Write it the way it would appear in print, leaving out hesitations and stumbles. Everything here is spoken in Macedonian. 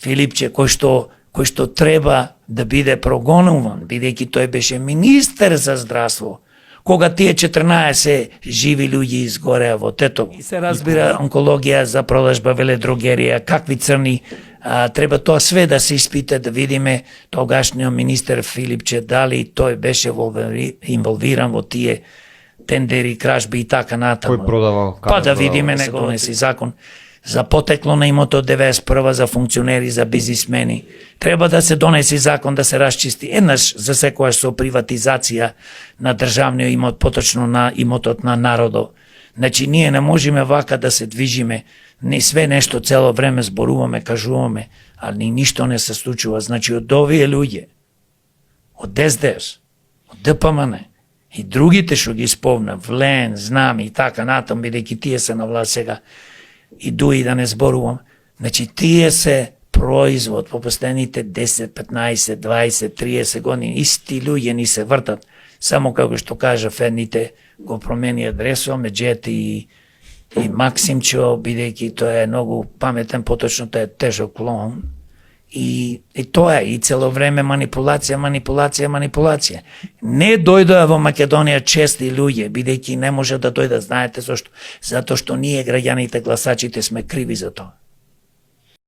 Филипче, кој што треба да биде прогонуван, бидејќи тој беше министер за здравство, кога тие 14 живи луѓе изгореа во Тетово. И се разбира онкологија, за продажба, веледрогерија, какви црни, треба тоа све да се испита, да видиме тогашниот министер Филипче дали тој беше инволвиран во тие тендери, кражби и така натаму. Кој продавал? Па да видиме, него донеси закон за потекло на имото 91 за функционери, за бизнисмени. Треба да се донеси закон да се расчисти еднаш за секојаш со приватизација на државниот имот, поточно на имотот на народот. Значи, ние не можеме вака да се движиме, не све нешто цело време зборуваме, кажуваме, а ни ништо не се случува. Значи, од овие луѓе, од СДС, од ДПМН и другите што ги спомна, Влен, Знаме и така натам, бидејќи тие се на власт сега, и дуи да не зборувам, значи тие се производ по последните 10, 15, 20, 30 години, исти луѓе ни се вртат, само како што кажа едните го промени адресо, Меджет и Максимчо, бидејќи тој е многу паметен, поточно тој е тежок клон. И тоа е, и цело време манипулација. Не дојдоа во Македонија чести луѓе, бидејќи не може да дојдат, знаете зашто? Затоа што ние, граѓаните, гласачите, сме криви за тоа.